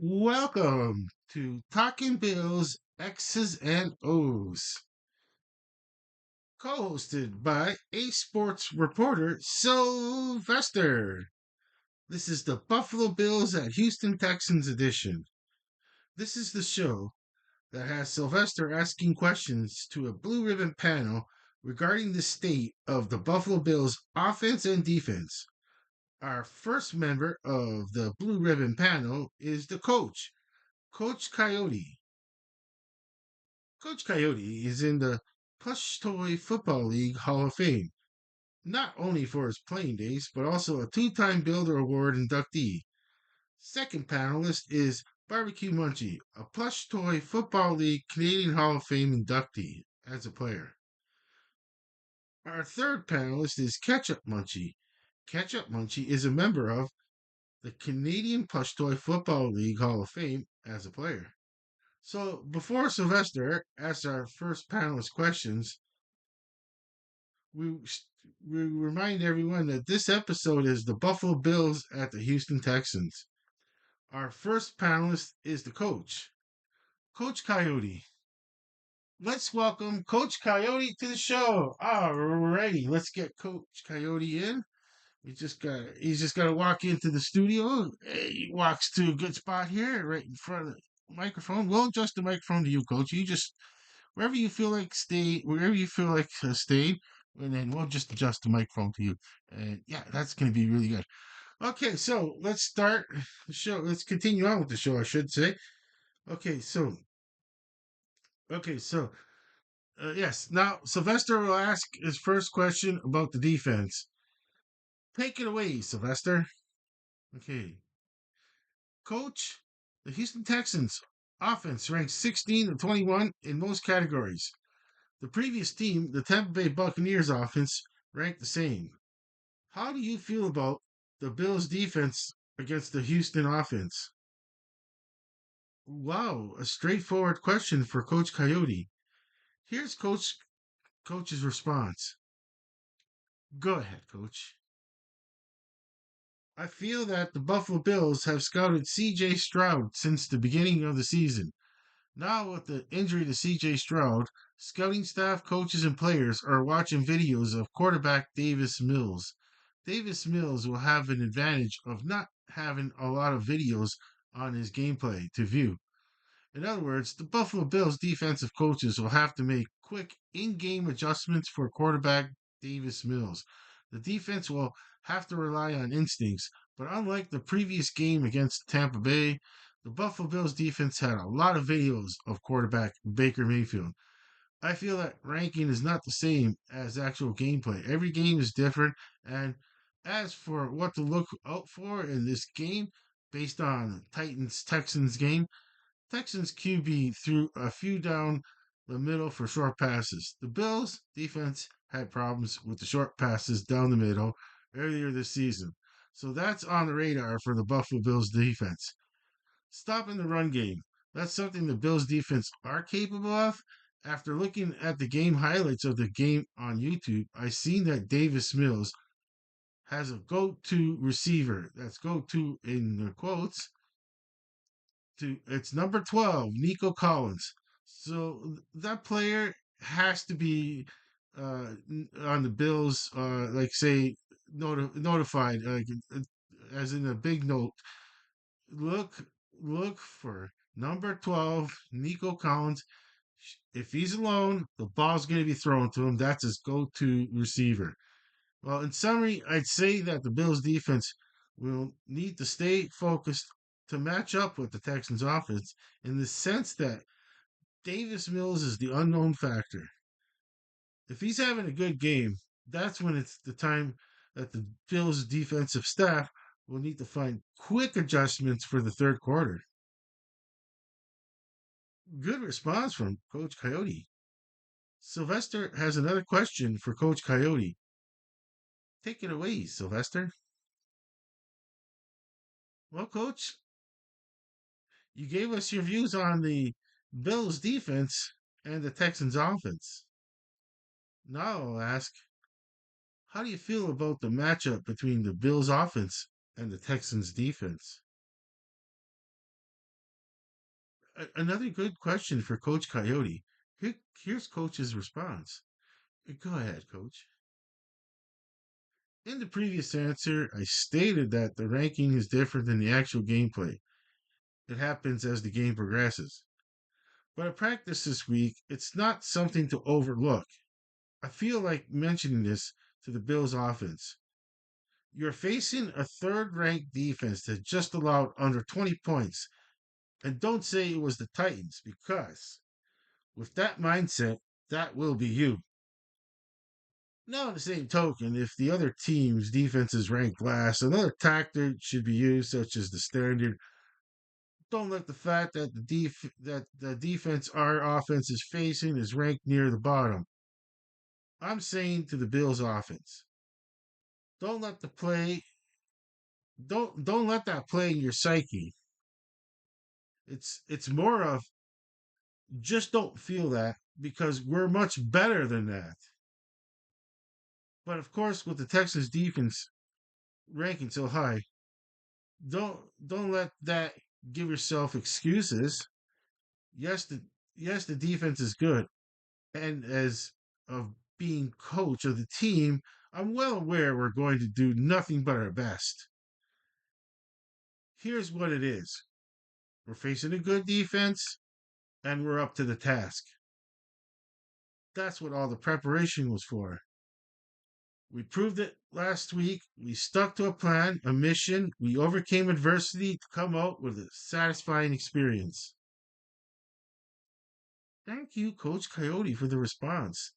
Welcome to Talking Bills X's and O's, co-hosted by a sports reporter, Sylvester. This is the Buffalo Bills at Houston Texans edition. This is the show that has Sylvester asking questions to a blue ribbon panel regarding the state of the Buffalo Bills offense and defense. Our first member of the blue ribbon panel is the coach, Coach Coyote. Coach Coyote is in the Plush Toy Football League Hall of Fame, not only for his playing days, but also a two-time Builder Award inductee. Second panelist is Barbecue Munchie, a Plush Toy Football League Canadian Hall of Fame inductee as a player. Our third panelist is Ketchup Munchie. Ketchup Munchie is a member of the Canadian Plush Toy Football League Hall of Fame as a player. So before Sylvester asks our first panelist questions, we we remind everyone that this episode is the Buffalo Bills at the Houston Texans. Our first panelist is the coach, Coach Coyote. Let's welcome Coach Coyote to the show. Alrighty, let's get Coach Coyote in. He's just gotta walk into the studio. He walks to a good spot here, right in front of the microphone. We'll adjust the microphone to you, Coach. You just wherever you feel like staying, and then we'll just adjust the microphone to you. And yeah, that's gonna be really good. Okay, so let's start the show. Let's continue on with the show, I should say. Okay, so okay, so yes. Now Sylvester will ask his first question about the defense. Take it away, Sylvester. Okay, Coach. The Houston Texans offense ranked 16 of 21 in most categories. The previous team, the Tampa Bay Buccaneers offense, ranked the same. How do you feel about the Bills defense against the Houston offense? Wow, a straightforward question for Coach Coyote. Here's Coach's response. Go ahead, Coach. I feel that the Buffalo Bills have scouted CJ Stroud since the beginning of the season. Now, with the injury to CJ Stroud, scouting staff, coaches, and players are watching videos of quarterback Davis Mills. Davis Mills will have an advantage of not having a lot of videos on his gameplay to view. In other words, the Buffalo Bills defensive coaches will have to make quick in game adjustments for quarterback Davis Mills. The defense will have to rely on instincts, but unlike the previous game against Tampa Bay, the Buffalo Bills defense had a lot of videos of quarterback Baker Mayfield. I feel that ranking is not the same as actual gameplay. Every game is different, and as for what to look out for in this game, based on Titans Texans game, Texans QB threw a few down the middle for short passes. The Bills defense had problems with the short passes down the middle earlier this season. So that's on the radar for the Buffalo Bills defense. Stopping the run game. That's something the Bills defense are capable of. After looking at the game highlights of the game on YouTube, I seen that Davis Mills has a go-to receiver. That's go-to in the quotes to it's number 12, Nico Collins. So that player has to be on the Bills, like say notified, as in a big note. Look, look for number 12, Nico Collins. If he's alone, the ball's going to be thrown to him. That's his go-to receiver. Well, in summary, I'd say that the Bills defense will need to stay focused to match up with the Texans offense in the sense that Davis Mills is the unknown factor. If he's having a good game, that's when it's the time that the Bills defensive staff will need to find quick adjustments for the third quarter. Good response from Coach Coyote. Sylvester has another question for Coach Coyote. Take it away, Sylvester. Well, Coach, you gave us your views on the Bills defense and the Texans offense. Now I'll ask, how do you feel about the matchup between the Bills offense and the Texans defense? Another good question for Coach Coyote. Here's Coach's response. Go ahead, Coach. In the previous answer, I stated that the ranking is different than the actual gameplay. It happens as the game progresses. But in practice this week, it's not something to overlook. I feel like mentioning this to the Bills offense. You're facing a third ranked defense that just allowed under 20 points. And don't say it was the Titans, because with that mindset, that will be you. Now, on the same token, if the other team's defense is ranked last, another tactic should be used, such as the standard. Don't let the fact that the defense our offense is facing is ranked near the bottom. I'm saying to the Bills offense, don't let the play don't let that play in your psyche. It's more of just don't feel that, because we're much better than that. But of course, with the Texas defense ranking so high, don't let that give yourself excuses. Yes, the defense is good, and as of being coach of the team, I'm well aware we're going to do nothing but our best. Here's what it is: we're facing a good defense, and we're up to the task. That's what all the preparation was for. We proved it last week. We stuck to a plan, a mission. We overcame adversity to come out with a satisfying experience. Thank you, Coach Coyote, for the response.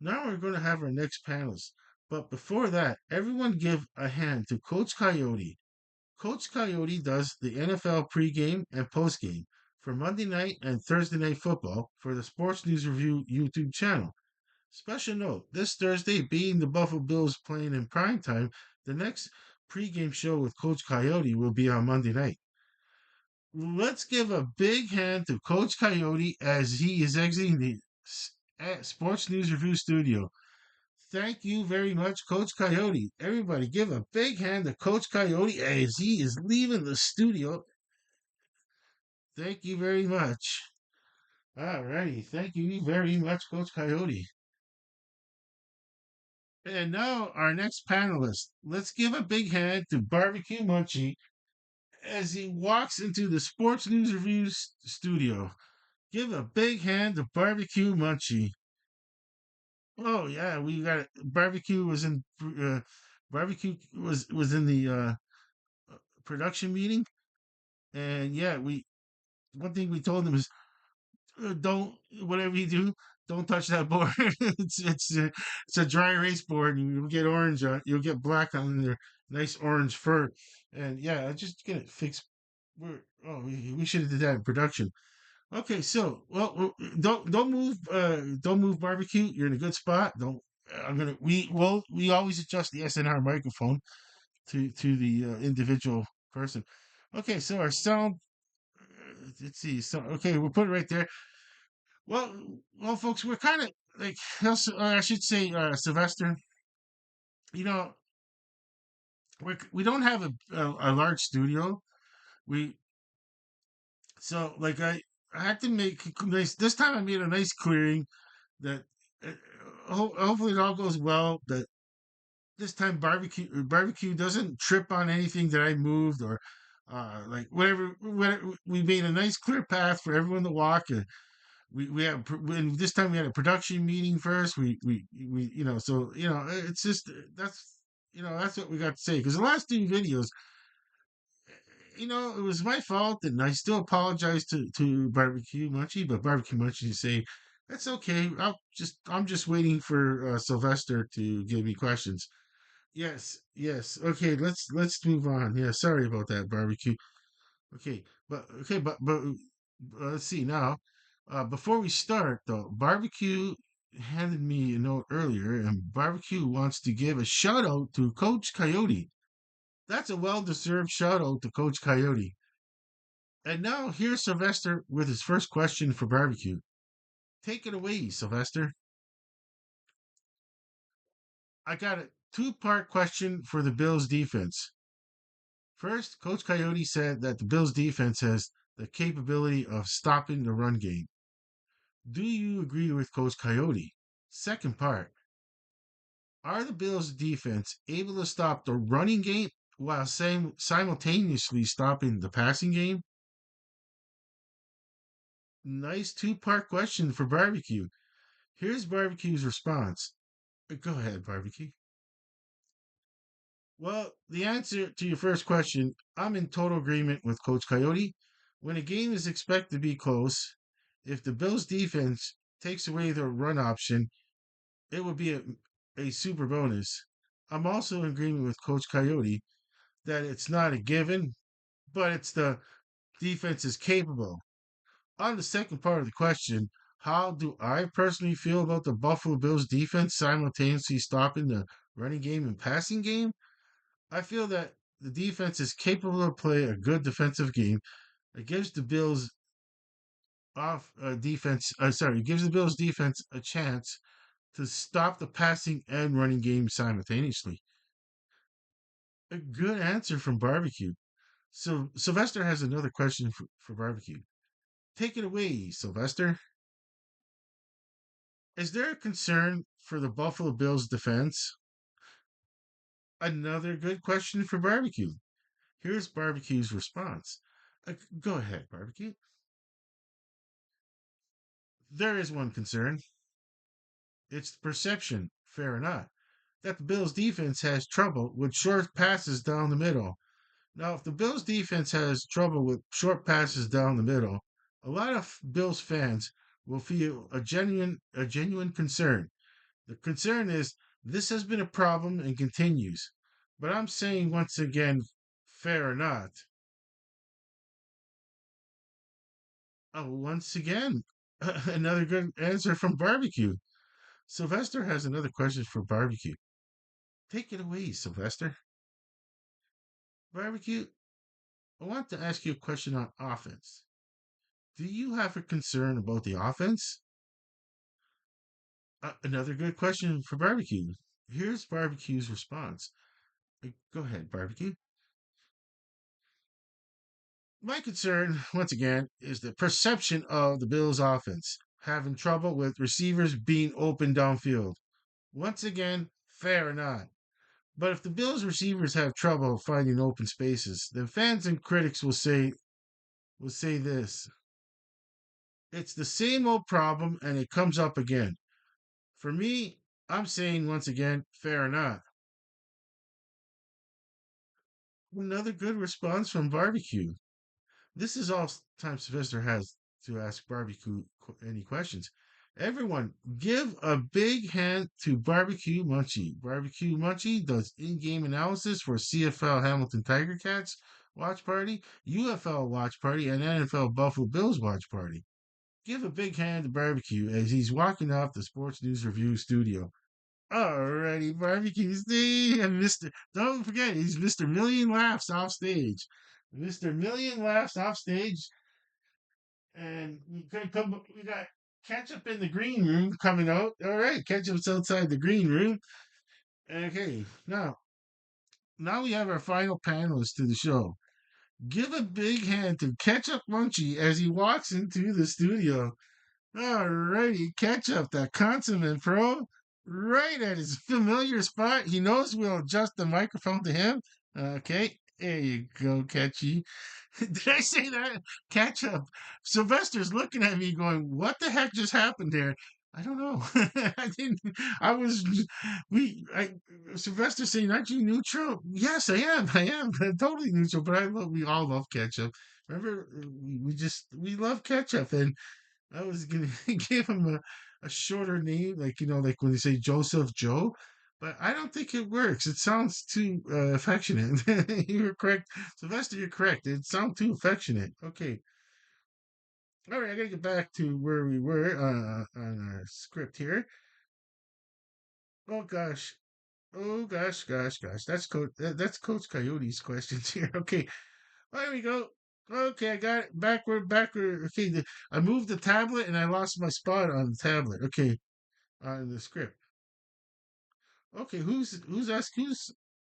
Now we're going to have our next panels. But before that, everyone give a hand to Coach Coyote. Coach Coyote does the NFL pregame and postgame for Monday night and Thursday night football for the Sports News Review YouTube channel. Special note, this Thursday, being the Buffalo Bills playing in prime time, the next pregame show with Coach Coyote will be on Monday night. Let's give a big hand to Coach Coyote as he is exiting the Sports News Review studio. Thank you very much, Coach Coyote. Everybody, give a big hand to Coach Coyote as he is leaving the studio. Thank you very much. All righty. Thank you very much, Coach Coyote. And now our next panelist. Let's give a big hand to Barbecue Munchie as he walks into the Sports News Review studio. Give a big hand to Barbecue Munchie. Oh yeah, we got barbecue was in barbecue was in the production meeting, and yeah, we one thing we told him is don't whatever you do, don't touch that board. It's a dry erase board, and you'll get orange on, you'll get black on their nice orange fur, and yeah, I just get it fixed. We should have did that in production. Okay, so don't move barbecue. You're in a good spot. Don't I'm gonna we always adjust the SNR microphone to the individual person. Okay, so our sound. Let's see. So okay, we'll put it right there. Well, folks, we're kind of like I should say, Sylvester. You know, we don't have a large studio. We so like I had to make nice. This time I made a nice clearing that hopefully it all goes well. That this time barbecue doesn't trip on anything that I moved or like whatever. We made a nice clear path for everyone to walk. And we had when this time we had a production meeting first. We so it's just that's that's what we got to say, because the last two videos, it was my fault, and I still apologize to Barbecue Munchie, but Barbecue Munchie say that's okay. I'm just waiting for Sylvester to give me questions. Yes, yes. Okay, let's move on. Yeah, sorry about that, Barbecue. But let's see now. Before we start, though, Barbecue handed me a note earlier, and Barbecue wants to give a shout out to Coach Coyote. That's a well deserved shout out to Coach Coyote. And now here's Sylvester with his first question for Barbecue. Take it away, Sylvester. I got a two-part question for the Bills defense. First, Coach Coyote said that the Bills defense has the capability of stopping the run game. Do you agree with Coach Coyote? Second part, are the Bills' defense able to stop the running game while simultaneously stopping the passing game? Nice two-part question for Barbecue. Here's Barbecue's response. Go ahead, Barbecue. Well, the answer to your first question, I'm in total agreement with Coach Coyote. When a game is expected to be close, if the Bills defense takes away their run option, it would be a super bonus. I'm also in agreement with Coach Coyote that it's not a given, but it's the defense is capable. On the second part of the question, how do I personally feel about the Buffalo Bills defense simultaneously stopping the running game and passing game? I feel that the defense is capable of play a good defensive game. It gives the Bills it gives the Bills defense a chance to stop the passing and running game simultaneously. A good answer from Barbecue. So Sylvester has another question for Barbecue. Take it away, Sylvester. Is there a concern for the Buffalo Bills defense? Another good question for Barbecue. Here's Barbecue's response. Go ahead, Barbecue. There is one concern. It's the perception, fair or not, that the Bills defense has trouble with short passes down the middle. Now, if the Bills defense has trouble with short passes down the middle, a lot of Bills fans will feel a genuine concern. The concern is this has been a problem and continues. But I'm saying once again, fair or not. Oh, once again, another good answer from Barbecue. Sylvester has another question for Barbecue. Take it away, Sylvester. Barbecue, I want to ask you a question on offense. Do you have a concern about the offense? Another good question for Barbecue. Here's Barbecue's response. Go ahead, Barbecue. My concern, once again, is the perception of the Bills' offense having trouble with receivers being open downfield. Once again, fair or not. But if the Bills' receivers have trouble finding open spaces, then fans and critics will say this. It's the same old problem and it comes up again. For me, I'm saying once again, fair or not. Another good response from Barbecue. This is all time Sylvester has to ask Barbecue any questions. Everyone, give a big hand to Barbecue Munchie. Barbecue Munchie does in-game analysis for CFL Hamilton Tiger Cats watch party, UFL watch party, and NFL Buffalo Bills watch party. Give a big hand to Barbecue as he's walking off the Sports News Review studio. Alrighty, Barbecue Steve and Mr. Don't forget, he's Mr. Million Laughs off stage. Mr. Million Laughs off stage, and we got Ketchup in the green room coming out. All right, Ketchup's outside the green room. Okay, now we have our final panelist to the show. Give a big hand to Ketchup Munchie as he walks into the studio. Alrighty, Ketchup, that consummate pro, right at his familiar spot. He knows we'll adjust the microphone to him. Okay, there you go, Catchy. Did I say that? Ketchup. Sylvester's looking at me going, what the heck just happened there? I don't know. I didn't. I was. We. I. Sylvester saying, "Aren't you neutral?" Yes, I am. I am totally neutral. But I love. We all love ketchup. Remember, we love ketchup, and I was gonna give him a shorter name, like like when they say Joseph Joe, but I don't think it works. It sounds too affectionate. You're correct, Sylvester. You're correct. It sounds too affectionate. Okay, all right. I gotta get back to where we were on our script here. Oh gosh. Oh gosh. That's Coach Coyote's questions here. Okay, there we go. Okay, I got it. Backward. Okay, I moved the tablet and I lost my spot on the tablet. Okay, on the script. Okay, who's asking?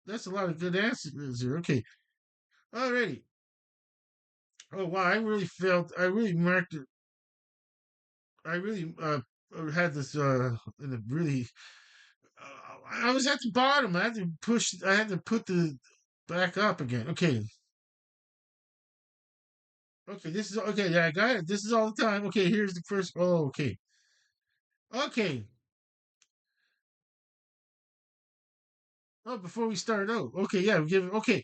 That's a lot of good answers here. Okay, alrighty. Oh wow, I really felt. I really marked it. I really had this in a really. I was at the bottom. I had to push. I had to put the back up again. Okay, okay. This is okay. Yeah, I got it. This is all the time. Okay, here's the first. Oh, okay, okay. Oh, before we start out, okay, yeah, we give okay,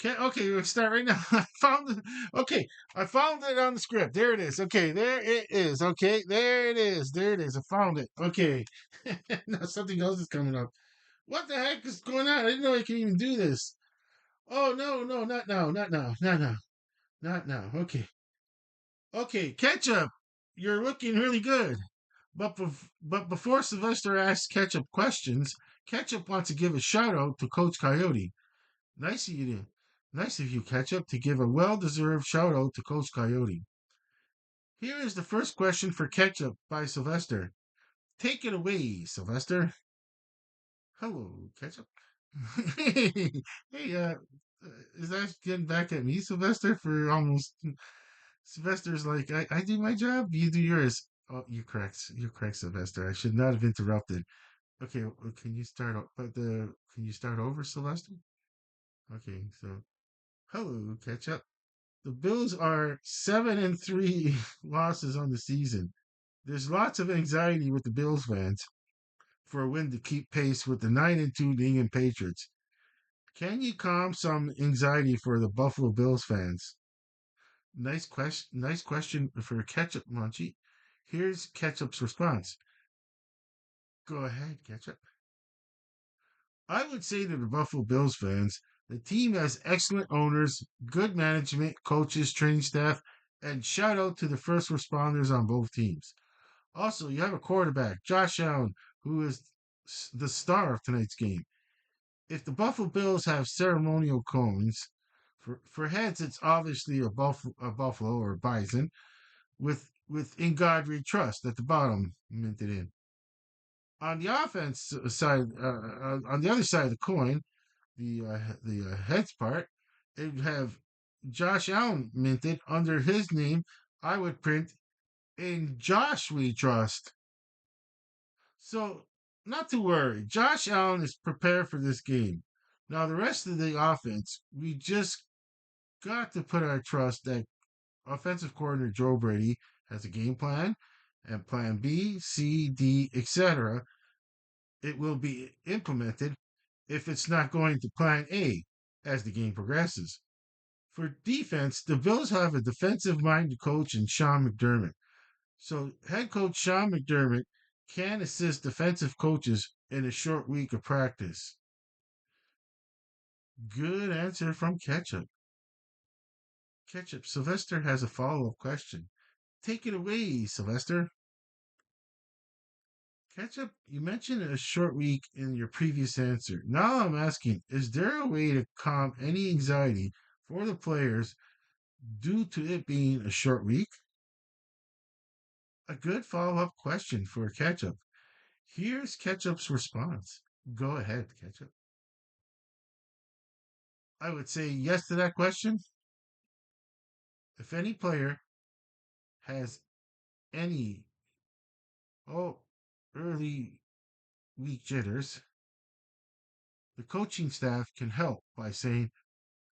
okay, we'll start right now. I found it. Okay, I found it on the script. There it is. Okay, there it is. Okay, there it is. There it is. I found it. Okay, now something else is coming up. What the heck is going on? I didn't know I could even do this. Oh no, no, not now, not now, not now, not now. Okay, okay, Ketchup, you're looking really good. But before Sylvester asks Ketchup questions, Ketchup wants to give a shout out to Coach Coyote. Nice of you to, nice of you, Ketchup, to give a well-deserved shout out to Coach Coyote. Here is the first question for Ketchup by Sylvester. Take it away, Sylvester. Hello, Ketchup. hey, hey, is that getting back at me, Sylvester? For almost Sylvester's like, I do my job, you do yours. Oh, you're correct. You're correct, Sylvester. I should not have interrupted. Okay, can you start? Can you start over, Sylvester? Okay, so hello, Ketchup. The Bills are 7-3 losses on the season. There's lots of anxiety with the Bills fans for a win to keep pace with the 9-2 New England Patriots. Can you calm some anxiety for the Buffalo Bills fans? Nice question. Nice question for Ketchup, Munchie. Here's Ketchup's response. Go ahead, Ketchup. I would say to the Buffalo Bills fans, the team has excellent owners, good management, coaches, training staff, and shout out to the first responders on both teams. Also, you have a quarterback, Josh Allen, who is the star of tonight's game. If the Buffalo Bills have ceremonial cones, for heads, it's obviously a buffalo or a bison, with "In God We Trust" at the bottom minted in. On the offense side, on the other side of the coin, the heads part, it would have Josh Allen minted under his name. I would print "In Josh We Trust." So, not to worry. Josh Allen is prepared for this game. Now, the rest of the offense, we just got to put our trust that offensive coordinator Joe Brady has a game plan and plan B, C, D, etc. It will be implemented if it's not going to plan A as the game progresses. For defense, the Bills have a defensive minded coach in Sean McDermott. So, head coach Sean McDermott can assist defensive coaches in a short week of practice. Good answer from Ketchup. Ketchup, Sylvester has a follow up question. Take it away, Sylvester. Ketchup, you mentioned a short week in your previous answer. Now I'm asking, is there a way to calm any anxiety for the players due to it being a short week? A good follow up question for Ketchup. Here's Ketchup's response. Go ahead, Ketchup. I would say yes to that question. If any player has any oh early week jitters, the coaching staff can help by saying,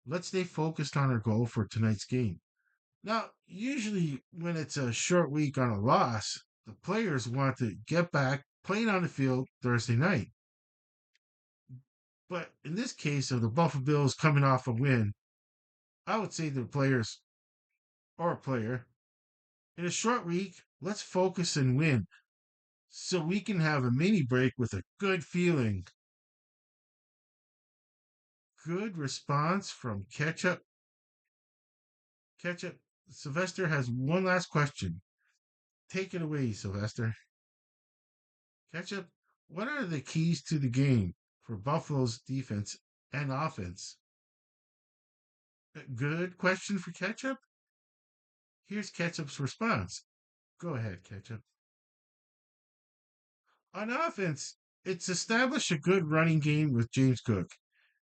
let's stay focused on our goal for tonight's game. Now, usually when it's a short week on a loss, the players want to get back playing on the field Thursday night. But in this case of the Buffalo Bills coming off a win, I would say to the players or a player, in a short week, let's focus and win so we can have a mini break with a good feeling. Good response from Ketchup. Ketchup, Sylvester has one last question. Take it away, Sylvester. Ketchup, what are the keys to the game for Buffalo's defense and offense? Good question for Ketchup. Here's Ketchup's response. Go ahead, Ketchup. On offense, it's establish a good running game with James Cook.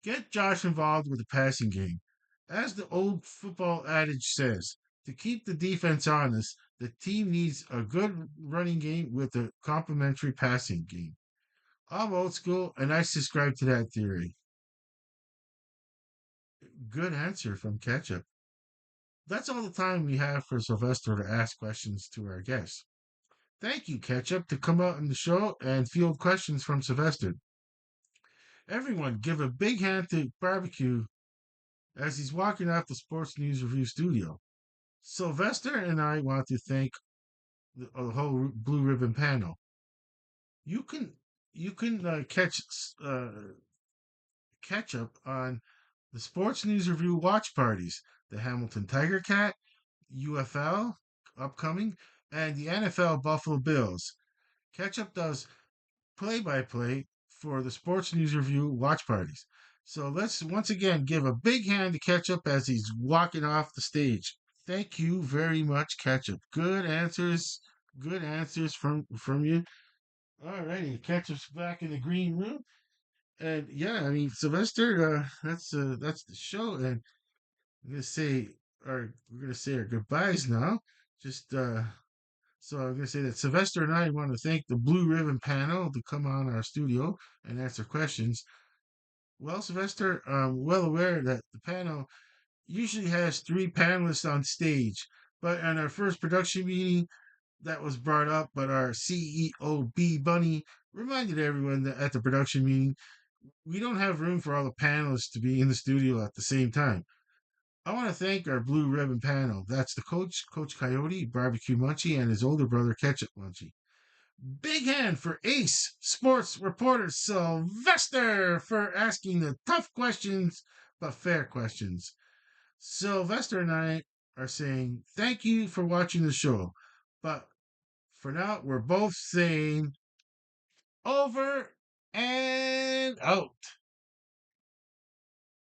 Get Josh involved with the passing game. As the old football adage says, To keep the defense honest, the team needs a good running game with a complementary passing game. I'm old school, and I subscribe to that theory. Good answer from Ketchup. That's all the time we have for Sylvester to ask questions to our guests. Thank you, Ketchup, to come out on the show and field questions from Sylvester. Everyone, give a big hand to Barbecue as he's walking out the Sports News Review studio. Sylvester and I want to thank the whole Blue Ribbon panel. You can uh, catch up on the Sports News Review watch parties, the Hamilton Tiger Cat, UFL upcoming, and the NFL Buffalo Bills. Catch up does play by play for the Sports News Review watch parties. So let's once again give a big hand to Ketchup as he's walking off the stage. Thank you very much, Ketchup. Good answers. Good answers from you. All righty, Ketchup's back in the green room. And yeah, I mean Sylvester, that's the show, and we're gonna say our goodbyes now. Just so I'm gonna say that Sylvester and I want to thank the Blue Ribbon panel to come on our studio and answer questions. Well, Sylvester, I'm well aware that the panel usually has three panelists on stage, but on our first production meeting, that was brought up, but our CEO B Bunny reminded everyone that at the production meeting we don't have room for all the panelists to be in the studio at the same time. I want to thank our Blue Ribbon panel. That's the coach, Coach Coyote, Barbecue Munchie, and his older brother, Ketchup Munchie. Big hand for ace sports reporter Sylvester for asking the tough questions, but fair questions. Sylvester and I are saying thank you for watching the show. But for now, we're both saying over and out.